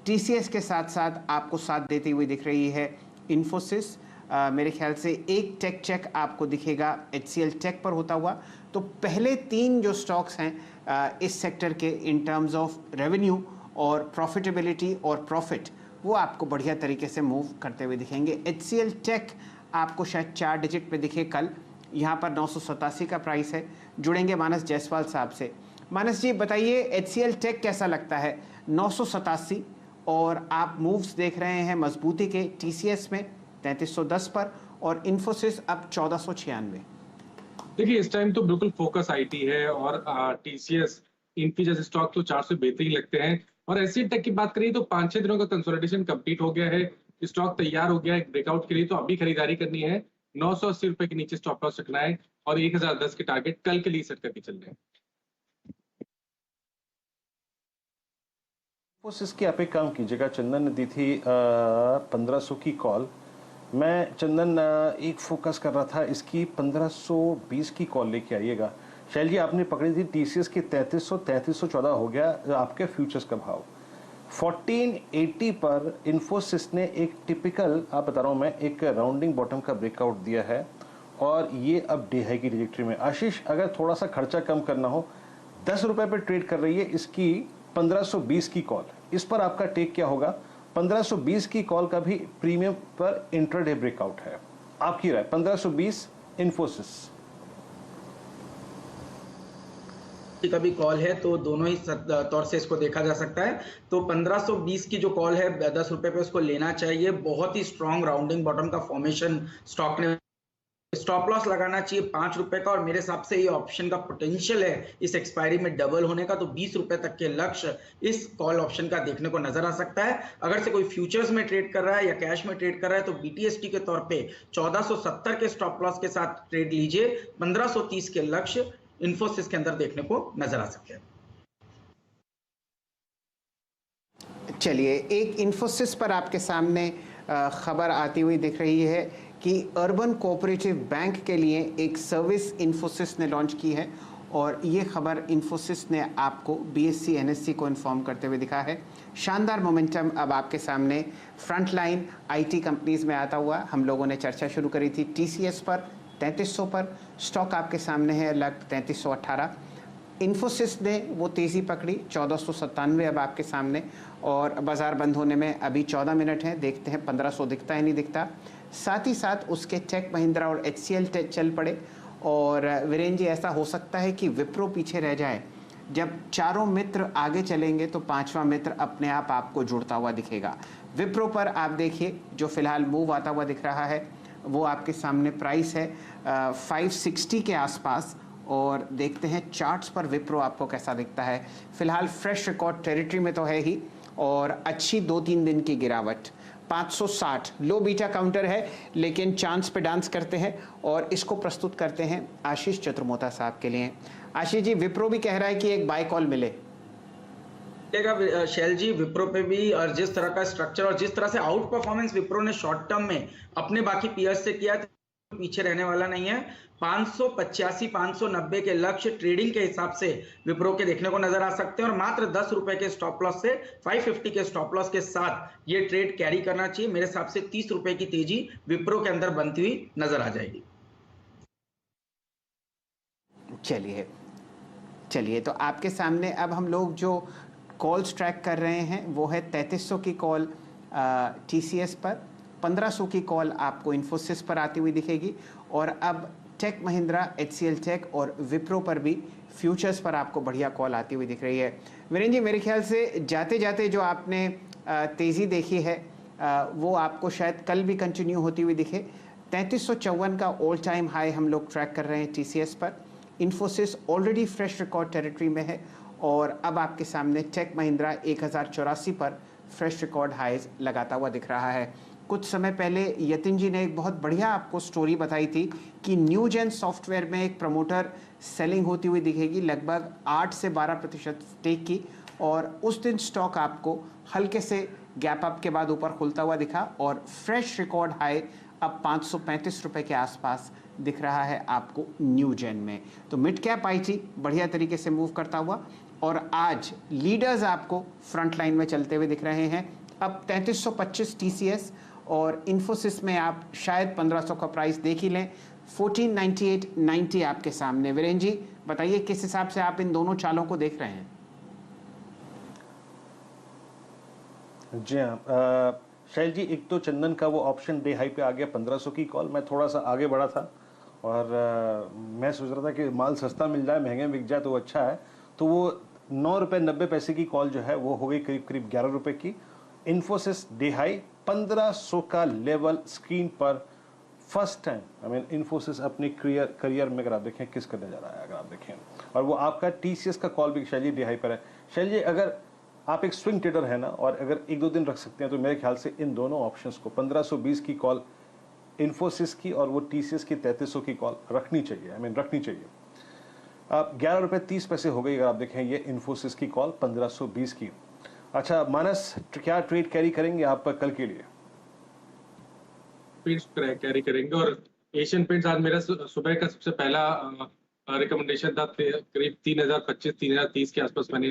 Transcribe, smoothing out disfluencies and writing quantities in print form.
TCS के साथ साथ आपको साथ देती हुई दिख रही है इन्फोसिस। मेरे ख्याल से एक टेक चेक आपको दिखेगा एचसीएल टेक पर होता हुआ। तो पहले 3 जो स्टॉक्स हैं इस सेक्टर के इन टर्म्स ऑफ रेवेन्यू और प्रॉफिटेबिलिटी और प्रॉफिट, वो आपको बढ़िया तरीके से मूव करते हुए दिखेंगे। एचसीएल टेक आपको शायद 4 डिजिट पे दिखे कल, यहाँ पर 987 का प्राइस है। जुड़ेंगे मानस जायसवाल साहब से। मानस जी बताइए, एचसीएल टेक कैसा लगता है? 987 और आप मूव्स देख रहे हैं मजबूती के टीसीएस में 3310 पर और इन्फोसिस अब 1496। देखिए इस टाइम तो बिल्कुल फोकस आईटी है और टीसीएस इनकी जैसे स्टॉक तो 400 बेहतरीन लगते हैं। और एससी टेक की बात करिए तो 5-6 दिनों का कंसोलिडेशन कंप्लीट हो गया है, स्टॉक तैयार हो गया है ब्रेकआउट के लिए। तो अभी खरीदारी करनी है, 980 रुपए के नीचे स्टॉप लॉस रखना है और 1010 के टारगेट कल के लिए सेट करके चल रहे हैं। इसकी आप एक काम कीजिएगा, चंदन ने दी थी 1500 की कॉल। मैं चंदन एक फोकस कर रहा था, इसकी 1520 की कॉल लेके आइएगा। शैल जी आपने पकड़ी थी टीसीएस की 3314 हो गया आपके फ्यूचर्स का भाव। 1480 पर इन्फोसिस ने एक टिपिकल, आप बता रहा हूँ मैं, एक राउंडिंग बॉटम का ब्रेकआउट दिया है और ये अब डे हाई की ट्रैजेक्टरी में। आशीष अगर थोड़ा सा खर्चा कम करना हो, 10 रुपए पर ट्रेड कर रही है, इसकी 1520 की कॉल, इस पर आपका टेक क्या होगा? 1520 की कॉल का भी प्रीमियम पर इंट्राडे ब्रेकआउट है, आपकी राय? 1520 इन्फोसिस का भी कॉल है तो दोनों ही तौर से इसको देखा जा सकता है। तो 1520 की जो कॉल है 10 रुपए पे उसको लेना चाहिए। बहुत ही स्ट्रॉन्ग राउंडिंग बॉटम का फॉर्मेशन स्टॉक ने, स्टॉप लॉस लगाना चाहिए 5 रुपए का और मेरे हिसाब से ये ऑप्शन का पोटेंशियल है इस एक्सपायरी में डबल होने का। तो 20 रुपए तक के लक्ष्य इस कॉल ऑप्शन का देखने को नजर आ सकता है। अगर से कोई फ्यूचर्स में ट्रेड कर रहा है या कैश में ट्रेड कर रहा है तो बीटीएसटी के तौर पे 1470 के स्टॉप लॉस के साथ ट्रेड लीजिए। 1530 के लक्ष्य इन्फोसिस के अंदर देखने को नजर आ सकते हैं। चलिए, एक इन्फोसिस पर आपके सामने खबर आती हुई दिख रही है कि अर्बन कोऑपरेटिव बैंक के लिए एक सर्विस इन्फोसिस ने लॉन्च की है और ये खबर इन्फोसिस ने आपको बीएससी एनएससी को इन्फॉर्म करते हुए दिखा है। शानदार मोमेंटम अब आपके सामने फ्रंटलाइन आईटी कंपनीज में आता हुआ। हम लोगों ने चर्चा शुरू करी थी टीसीएस पर 3300 पर, स्टॉक आपके सामने है लग 3318। इन्फोसिस ने वो तेज़ी पकड़ी 1497 अब आपके सामने और बाज़ार बंद होने में अभी 14 मिनट हैं। देखते हैं 1500 दिखता है नहीं दिखता। साथ ही साथ उसके टेक महिंद्रा और एचसीएल चल पड़े। और वीरेन जी ऐसा हो सकता है कि विप्रो पीछे रह जाए। जब चारों मित्र आगे चलेंगे तो पांचवा मित्र अपने आप आपको जुड़ता हुआ दिखेगा। विप्रो पर आप देखिए जो फिलहाल मूव आता हुआ दिख रहा है वो आपके सामने प्राइस है 560 के आसपास। और देखते हैं चार्ट्स पर विप्रो आपको कैसा दिखता है। फिलहाल फ्रेश रिकॉर्ड टेरिटरी में तो है ही और अच्छी 2-3 दिन की गिरावट। 560 लो बीटा काउंटर है लेकिन चांस पे डांस करते हैं और इसको प्रस्तुत करते हैं आशीष चतुर्मोता साहब के लिए। आशीष जी, विप्रो भी कह रहा है कि एक बाय कॉल मिले। शैल जी विप्रो पे भी, और जिस तरह का स्ट्रक्चर और जिस तरह से आउट परफॉर्मेंस विप्रो ने शॉर्ट टर्म में अपने बाकी पीयर्स से किया, पीछे रहने वाला नहीं है। 585-590 के लक्ष्य ट्रेडिंग के हिसाब से विप्रो के देखने को नजर आ सकते हैं और मात्र 10 रुपए के स्टॉप लॉस से 550 के स्टॉप लॉस के साथ ये ट्रेड कैरी करना चाहिए। मेरे हिसाब से 30 रुपए की तेजी विप्रो के अंदर बनती हुई नजर आ जाएगी। चलिए तो आपके सामने अब हम लोग जो कॉल्स ट्रैक कर रहे हैं वो है 3300 की कॉल टीसीएस पर, 1500 की कॉल आपको इन्फोसिस पर आती हुई दिखेगी और अब टेक महिंद्रा, एचसीएल टेक और विप्रो पर भी फ्यूचर्स पर आपको बढ़िया कॉल आती हुई दिख रही है। वीरेन जी, मेरे ख्याल से जाते जाते जो आपने तेज़ी देखी है वो आपको शायद कल भी कंटिन्यू होती हुई दिखे। 3354 का ऑल टाइम हाई हम लोग ट्रैक कर रहे हैं टीसीएस पर। Infosys already fresh record territory में है और अब आपके सामने टेक महिंद्रा 1084 पर फ्रेश रिकॉर्ड हाइज लगाता हुआ दिख रहा है। कुछ समय पहले यतिन जी ने एक बहुत बढ़िया आपको स्टोरी बताई थी कि न्यू जेन सॉफ्टवेयर में एक प्रमोटर सेलिंग होती हुई दिखेगी लगभग 8 से 12% स्टेक की, और उस दिन स्टॉक आपको हल्के से गैप अप के बाद ऊपर खुलता हुआ दिखा और फ्रेश रिकॉर्ड हाई अब 535 रुपए के आसपास दिख रहा है आपको न्यू जेन में। तो मिड कैप आईटी बढ़िया तरीके से मूव करता हुआ और आज लीडर्स आपको फ्रंट लाइन में चलते हुए दिख रहे हैं। अब 3325 टीसीएस और इन्फोसिस में आप शायद 1500 का प्राइस देख ही लें। 1498.90 आपके सामने। वीरेन जी बताइए किस हिसाब से आप इन दोनों चालों को देख रहे हैं? जी हाँ शैल जी, एक तो चंदन का वो ऑप्शन डे हाई पे आ गया 1500 की कॉल। मैं थोड़ा सा आगे बढ़ा था और मैं सोच रहा था कि माल सस्ता मिल जाए, महंगे बिक जाए तो अच्छा है। तो वो 9 रुपये 90 पैसे की कॉल जो है वो हो गई करीब करीब 11 रुपये की। इन्फोसिस डे हाई 1500 का लेवल स्क्रीन पर first time. I mean Infosys अपने करियर में अगर आप देखें किस करने जा रहा है, अगर आप देखें, और वो आपका टीसीएस का कॉल भी शैल जी डे हाई पर है। शैल जी, अगर आप एक स्विंग ट्रेडर है ना और अगर 1-2 दिन रख सकते हैं तो मेरे ख्याल से इन दोनों ऑप्शंस को 1520 की कॉल इन्फोसिस की और वो टीसीएस की 3300 की कॉल रखनी चाहिए। आई मीन रखनी चाहिए। अब 11 रुपये 30 पैसे हो गई अगर आप देखें ये इन्फोसिस की कॉल 1520 की। अच्छा मानस, क्या ट्रेड कैरी करेंगे आप कल के लिए? पेंट्स कैरी करेंगे और एशियन पेंट्स आज मेरा सुबह का सबसे पहला रिकमेंडेशन था। करीब 3025 3030 के आसपास मैंने